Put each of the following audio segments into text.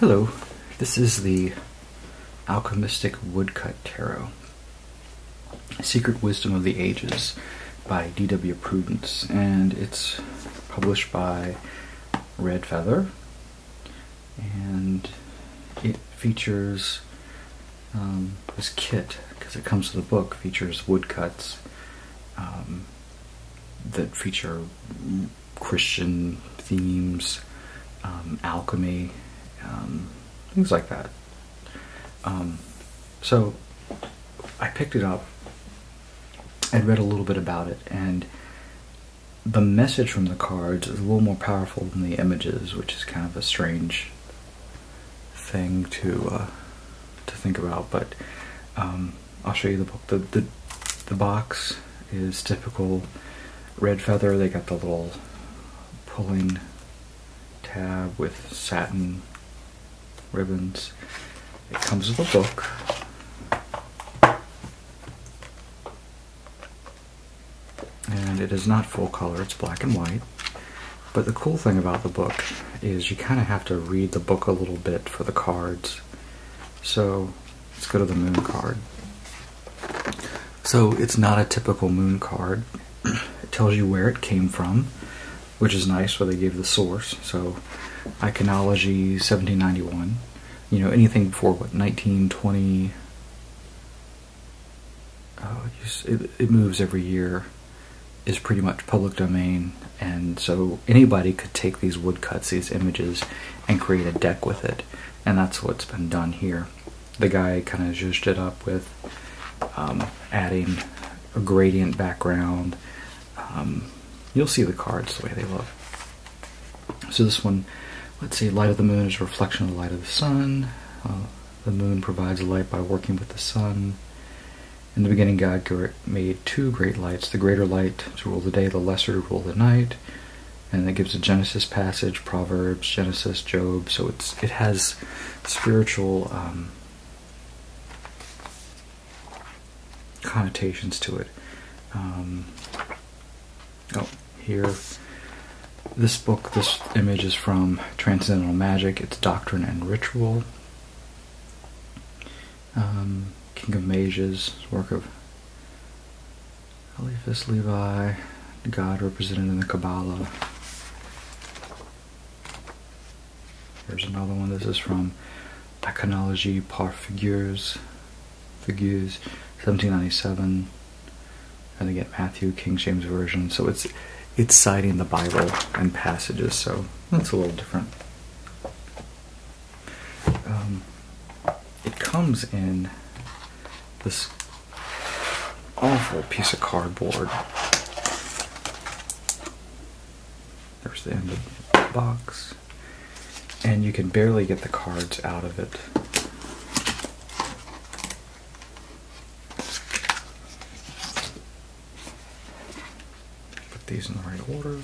Hello, this is the Alchemystic Woodcut Tarot, Secret Wisdom of the Ages by D.W. Prudence, and it's published by Red Feather, and it features this kit, because it comes with the book, features woodcuts that feature Christian themes, alchemy, things like that. So I picked it up and read a little bit about it, and the message from the cards is a little more powerful than the images, which is kind of a strange thing to think about. But I'll show you the book. The box is typical Red Feather. They got the little pulling tab with satin ribbons. It comes with a book. And it is not full color, it's black and white. But the cool thing about the book is you kind of have to read the book a little bit for the cards. So let's go to the moon card. So it's not a typical moon card. It tells you where it came from, which is nice, where they gave the source. So iconology 1791. You know, anything before what, 1920? It moves every year, is pretty much public domain, and so anybody could take these woodcuts, these images, and create a deck with it, and that's what's been done here. The guy kind of zhuzhed it up with adding a gradient background. You'll see the cards the way they look. So this one, let's see, light of the moon is a reflection of the light of the sun. The moon provides light by working with the sun. In the beginning, God made two great lights, the greater light to rule the day, the lesser to rule the night. And it gives a Genesis passage, Proverbs, Genesis, Job. So it has spiritual connotations to it. Here, this book, this image is from Transcendental Magic. It's Doctrine and Ritual. King of Mages, work of Eliphas Levi, God represented in the Kabbalah. Here's another one. This is from Iconology par Figures, 1797. And they get Matthew, King James Version. So it's citing the Bible and passages, so that's a little different. It comes in this awful piece of cardboard. There's the end of the box, and you can barely get the cards out of it. Put these in the right order.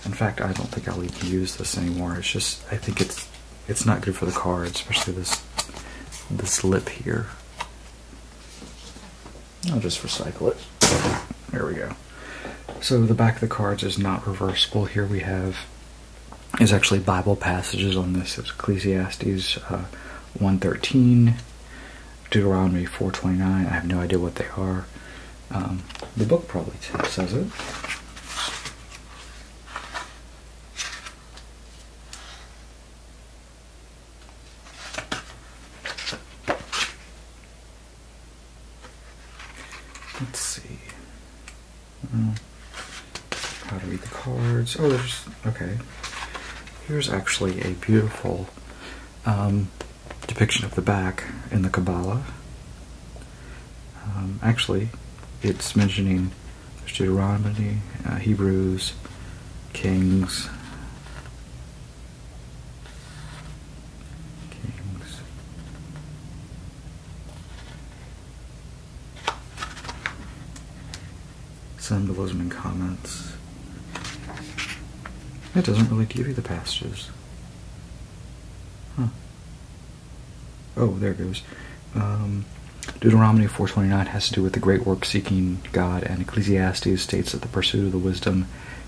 In fact, I don't think I'll even use this anymore. It's just, I think it's not good for the cards, especially this lip here. I'll just recycle it. There we go. So the back of the cards is not reversible. Here we have, is actually Bible passages on this. It's Ecclesiastes 1:13, Deuteronomy 4:29. I have no idea what they are. The book probably says it. Let's see. How to read the cards. Oh, okay. Here's actually a beautiful depiction of the back in the Kabbalah. Actually, it's mentioning there's Deuteronomy, Hebrews, Kings. Symbolism and comments. It doesn't really give you the passages. Huh. Oh, there it goes. Deuteronomy 4:29 has to do with the great work seeking God, and Ecclesiastes states that the pursuit of the wisdom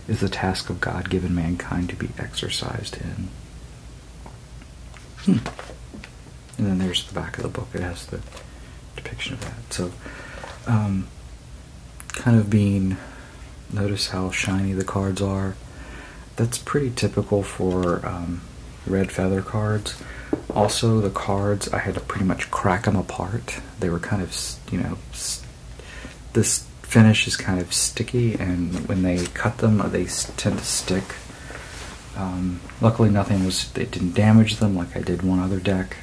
is the task of God given mankind to be exercised in. And then there's the back of the book. It has the depiction of that. So, kind of being, notice how shiny the cards are. That's pretty typical for red feather cards. Also, the cards, I had to pretty much crack them apart. They were kind of, you know, this finish is kind of sticky, and when they cut them, they tend to stick. Luckily, it didn't damage them like I did one other deck.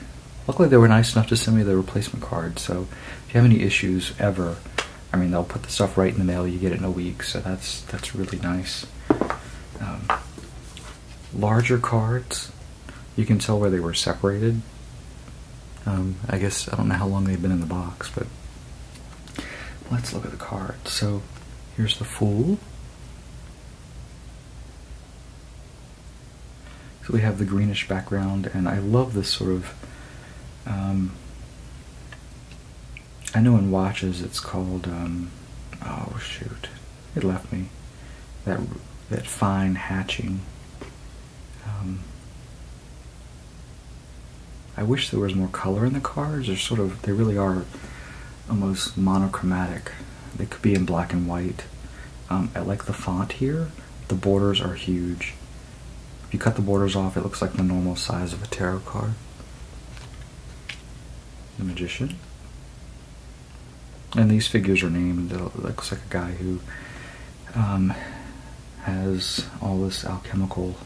Luckily, they were nice enough to send me the replacement card, so if you have any issues ever, I mean, they'll put the stuff right in the mail, you get it in a week, so that's really nice. Larger cards, you can tell where they were separated. I guess, I don't know how long they've been in the box, but let's look at the cards. So, here's the Fool. So we have the greenish background, and I love this sort of, I know in watches it's called, oh shoot, it left me, that fine hatching. I wish there was more color in the cards. They really are almost monochromatic. They could be in black and white. I like the font here. The borders are huge. If you cut the borders off, it looks like the normal size of a tarot card. The Magician. And these figures are named. It looks like a guy who has all this alchemical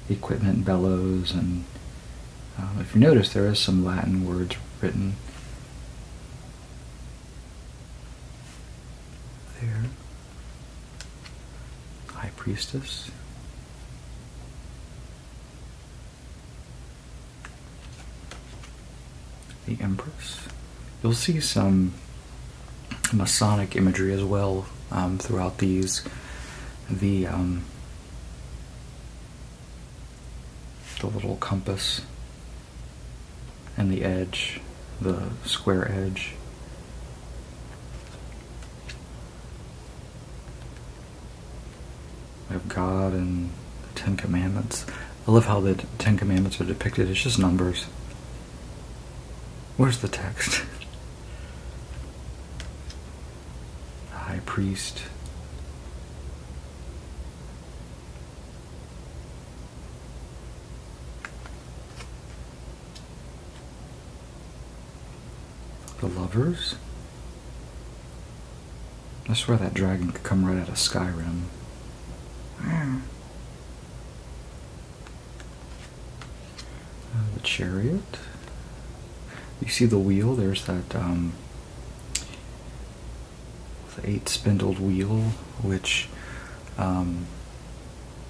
equipment, bellows, and if you notice, there is some Latin words written there. High Priestess. The Empress. You'll see some Masonic imagery as well throughout these. The little compass and the edge, the square edge. We have God and the Ten Commandments. I love how the Ten Commandments are depicted. It's just numbers. Where's the text? The High Priest. The Lovers. I swear that dragon could come right out of Skyrim. The Chariot. You see the wheel? There's that the 8-spindled wheel, which one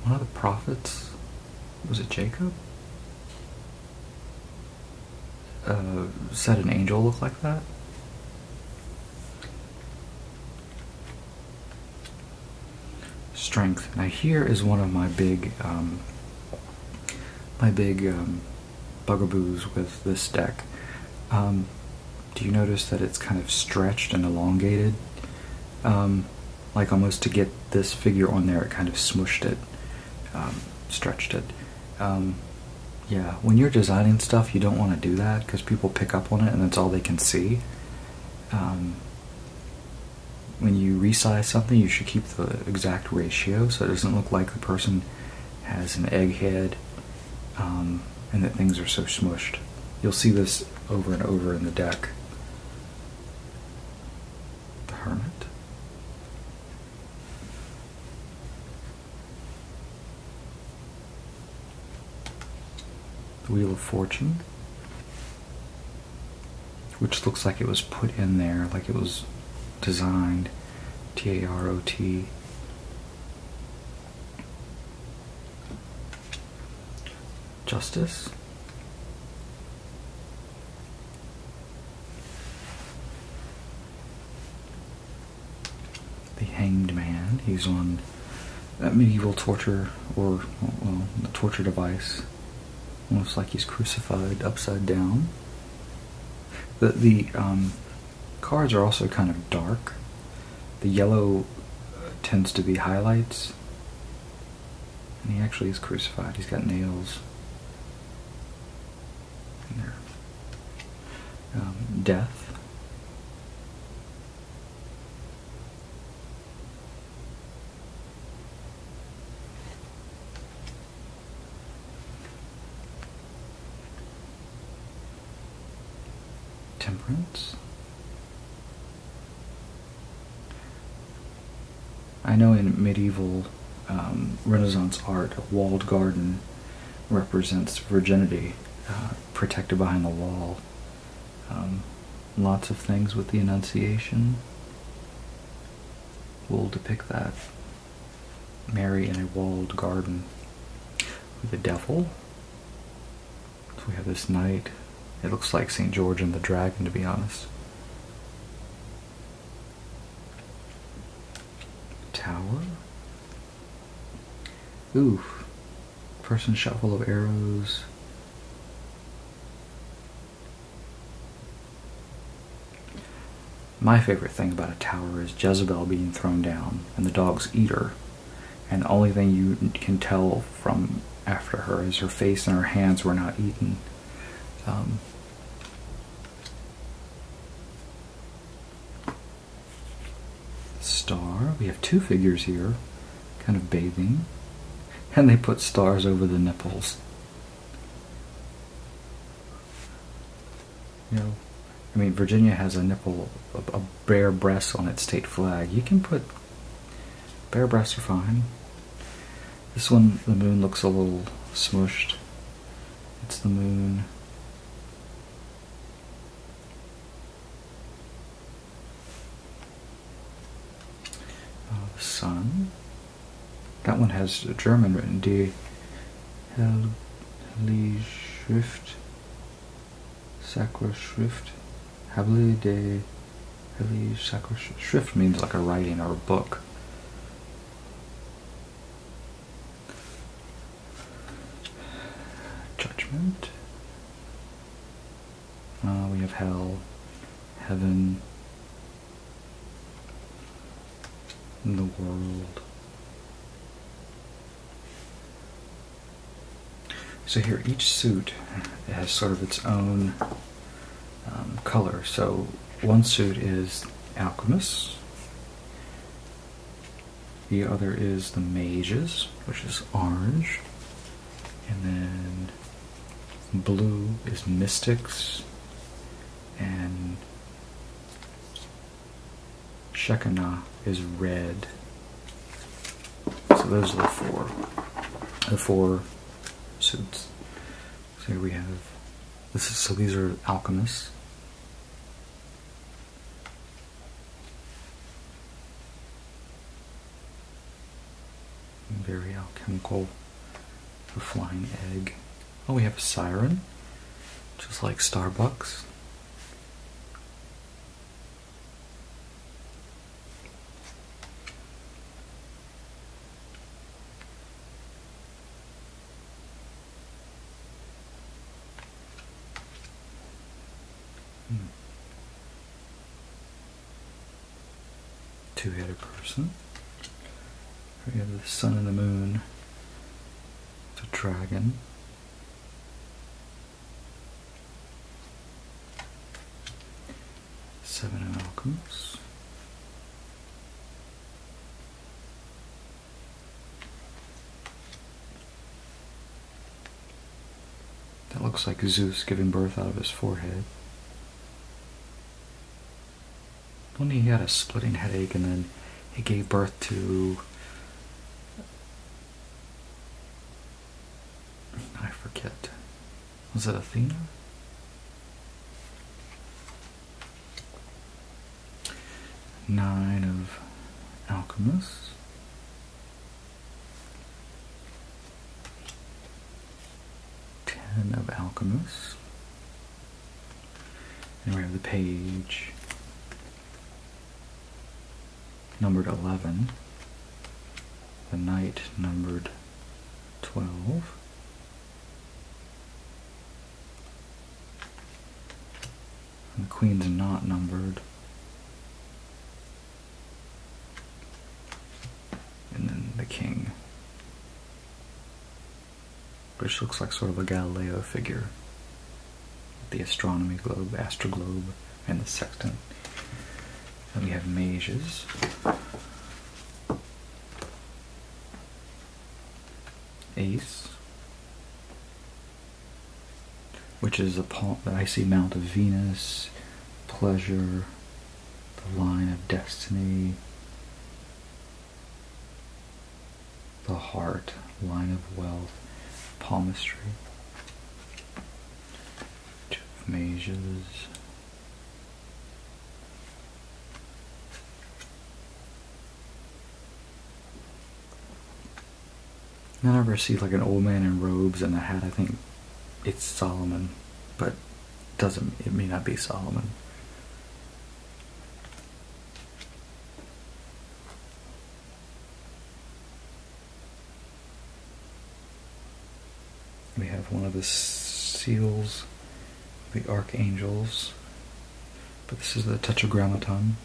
of the prophets, was it Jacob? Said an angel looked like that. Strength. Now here is one of my big bugaboos with this deck. Do you notice that it's kind of stretched and elongated? Like almost to get this figure on there, it kind of smushed it, stretched it. Yeah, when you're designing stuff, you don't want to do that because people pick up on it and that's all they can see. When you resize something, you should keep the exact ratio so it doesn't look like the person has an egg head and that things are so smushed. You'll see this over and over in the deck. The Hermit. The Wheel of Fortune, which looks like it was put in there, like it was designed. Tarot. Justice. The Hanged Man. He's on that medieval torture, or well, the torture device. Almost like he's crucified upside down. The cards are also kind of dark. The yellow tends to be highlights. And he actually is crucified. He's got nails in there. Death. Temperance. I know in medieval Renaissance art, a walled garden represents virginity, protected behind the wall. Lots of things with the Annunciation will depict that. Mary in a walled garden with the devil. So we have this knight. It looks like St. George and the Dragon, to be honest. Tower. Oof. Person shot full of arrows. My favorite thing about a tower is Jezebel being thrown down and the dogs eat her. And the only thing you can tell from after her is her face and her hands were not eaten. Star. We have two figures here, kind of bathing. And they put stars over the nipples. You know, I mean, Virginia has a nipple, a bare breast on its state flag. You can put bare breasts are fine. This one, the moon looks a little smushed. It's the moon. The sun. That one has German written. Die Heilige Schrift. Sacra Schrift. Hable de Heilige Sacra Schrift means like a writing or a book. Judgment. We have hell, heaven, and the world. So here, each suit has sort of its own color. So one suit is alchemists. The other is the mages, which is orange. And then blue is mystics. And Shekinah is red. So those are the four suits. So here we have so these are alchemists. Very alchemical. The flying egg. Oh, we have a siren, just like Starbucks. Two-headed person. We have the sun and the moon. It's a dragon. Seven of alchemists. That looks like Zeus giving birth out of his forehead. Only he had a splitting headache and then he gave birth to, I forget, was it Athena? Nine of alchemists. Ten of alchemists. And we have the page numbered 11, the knight numbered 12, and the queen's not numbered, and then the king. which looks like sort of a Galileo figure. The astronomy globe, astroglobe, and the sextant. Then we have mages. Ace, which is the icy mount of Venus, pleasure, the line of destiny, the heart, line of wealth, palmistry. Two of mages. I never see like an old man in robes and a hat. I think it's Solomon, but it may not be Solomon. We have one of the seals, the archangels, but this is the tetragrammaton.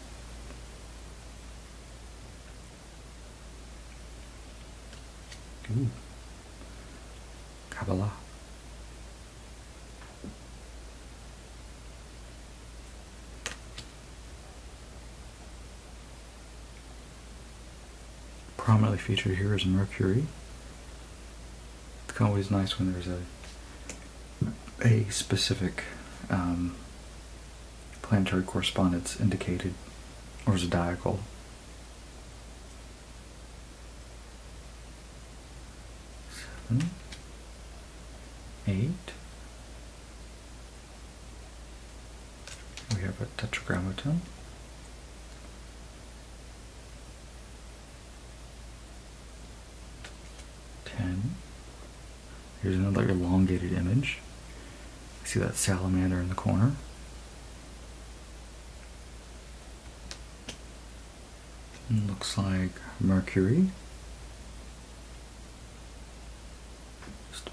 Ooh. Kabbalah. Prominently featured here is Mercury. It's always nice when there's a specific planetary correspondence indicated or zodiacal. 7, 8. We have a tetragrammaton. 10. Here's another elongated image. See that salamander in the corner. And looks like Mercury.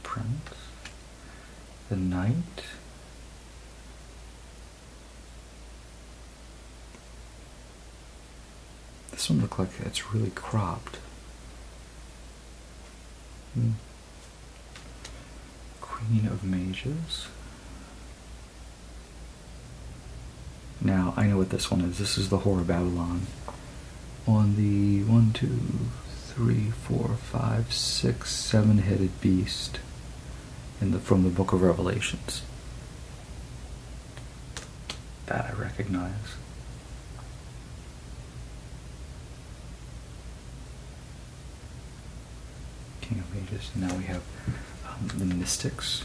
Prince, the Knight, this one looks like it's really cropped. Queen of Mages. Now I know what this one is. This is the Whore of Babylon. On the 1, 2, 3, 4, 5, 6, 7-headed beast. From the Book of Revelations. That I recognize. King of Mages. And now we have the Mystics.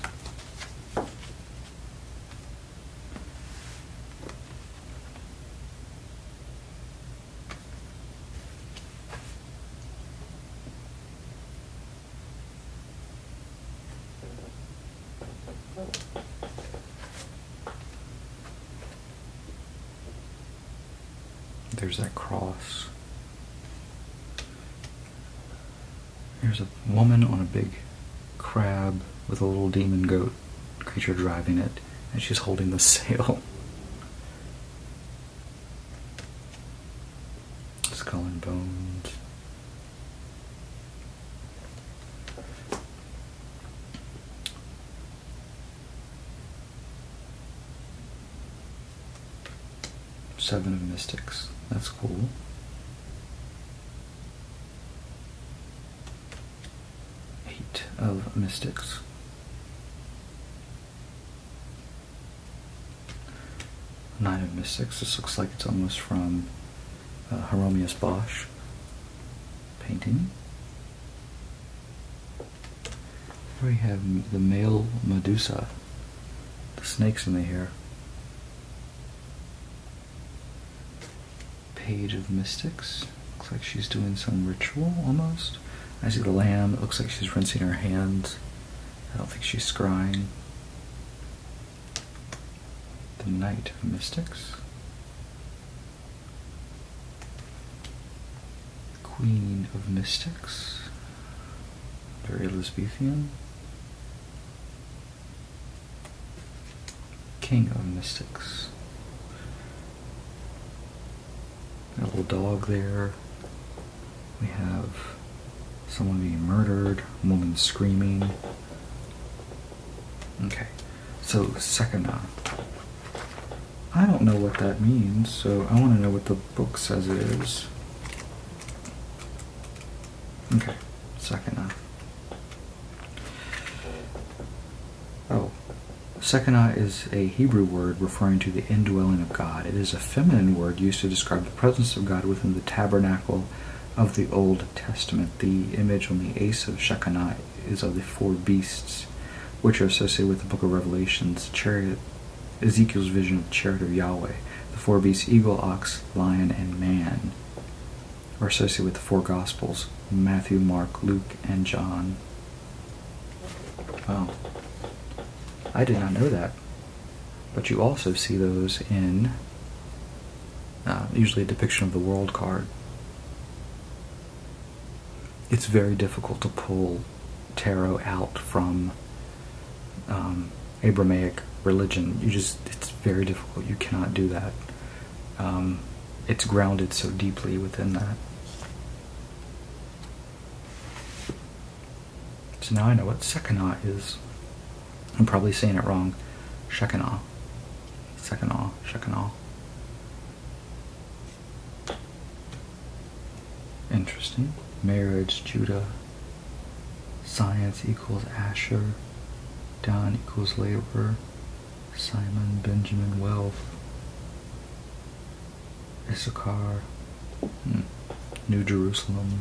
There's that cross. There's a woman on a big crab with a little demon goat creature driving it, and she's holding the sail. Skull and bones. Seven of Mystics. That's cool. Eight of Mystics. Nine of Mystics. This looks like it's almost from Hieronymus Bosch painting. Here we have the male Medusa. The snakes in the hair. Page of Mystics. Looks like she's doing some ritual almost. I see the lamb. It looks like she's rinsing her hands. I don't think she's scrying. The Knight of Mystics. Queen of Mystics. Very Elizabethan. King of Mystics. A little dog there. We have someone being murdered, a woman screaming, Okay, so Sekina. I don't know what that means, so I want to know what the book says it is. Okay, Sekina. Oh, Sekina is a Hebrew word referring to the indwelling of God. It is a feminine word used to describe the presence of God within the tabernacle of the Old Testament. The image on the ace of Shekinah is of the four beasts, which are associated with the book of Revelation's chariot, Ezekiel's vision of the chariot of Yahweh. The four beasts, eagle, ox, lion, and man, are associated with the four Gospels, Matthew, Mark, Luke, and John. Wow. I did not know that. But you also see those in usually a depiction of the world card. It's very difficult to pull tarot out from Abrahamic religion. It's very difficult. You cannot do that. It's grounded so deeply within that. So now I know what Shekinah is. I'm probably saying it wrong. Shekinah. Shekinah. Shekinah. Interesting. Marriage, Judah. Science equals Asher. Dan equals labor. Simon, Benjamin, wealth. Issachar. New Jerusalem.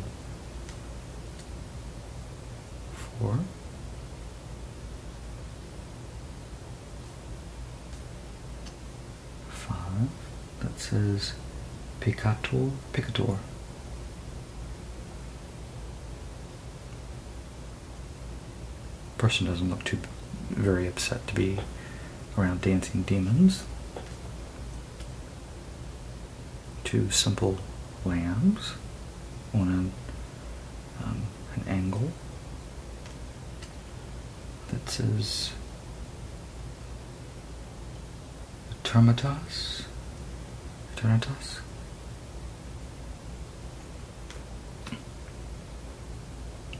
4. 5. That says Picator. Picator. Person doesn't look too very upset to be around dancing demons. 2 simple lambs on an angle that says Eternitas. Eternitas.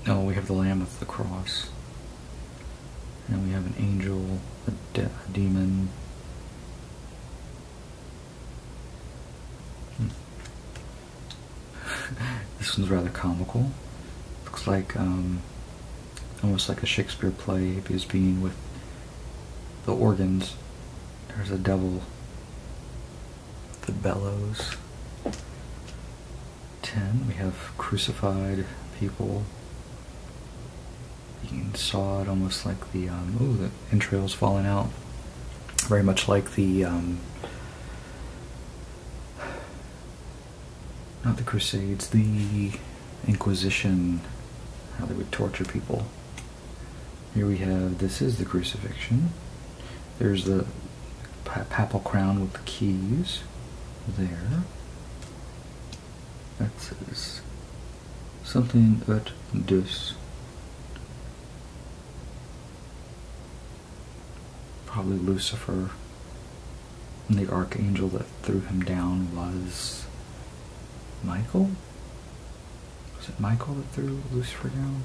No, we have the lamb with the cross. And we have an angel, a demon. This one's rather comical. Looks like almost like a Shakespeare play is being with the organs. There's a devil that bellows. 10. We have crucified people being sawed, almost like the the entrails falling out. Very much like the not the Crusades, the Inquisition, how they would torture people. Here we have, this is the crucifixion. There's the papal crown with the keys there. That says something ut dus. Probably Lucifer. And the archangel that threw him down was Michael? Was it Michael that threw Lucifer down?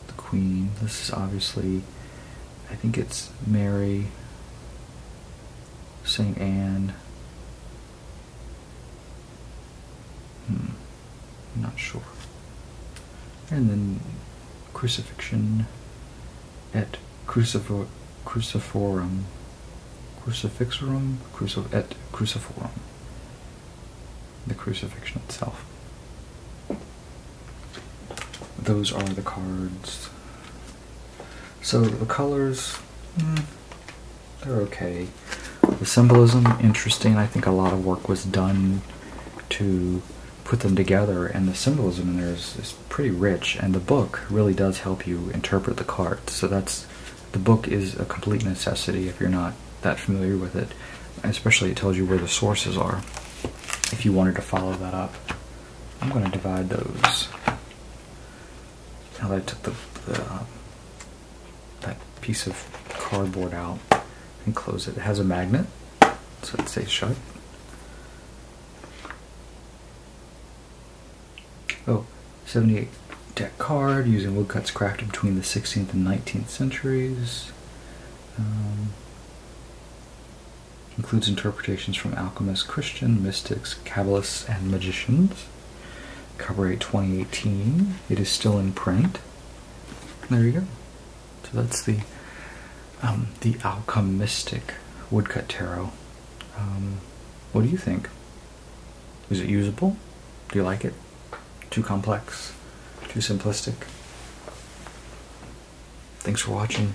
The Queen. This is obviously, I think it's Mary, Saint Anne. I'm not sure. And then crucifixion et crucifixorum. Crucifixorum et cruciforum. The crucifixion itself. Those are the cards. So the colors, they're okay. The symbolism, interesting. I think a lot of work was done to put them together, and the symbolism in there is pretty rich, and the book really does help you interpret the cards. So the book is a complete necessity if you're not that familiar with it. Especially it tells you where the sources are if you wanted to follow that up. I'm going to divide those. Now that I took that piece of cardboard out and close it. It has a magnet, so it stays shut. Oh, 78. deck card using woodcuts crafted between the 16th and 19th centuries. Includes interpretations from alchemists, Christian, mystics, Kabbalists, and magicians. Copyright 2018. It is still in print. There you go. So that's the Alchemystic Woodcut Tarot. What do you think? Is it usable? Do you like it? Too complex? Too simplistic? Thanks for watching.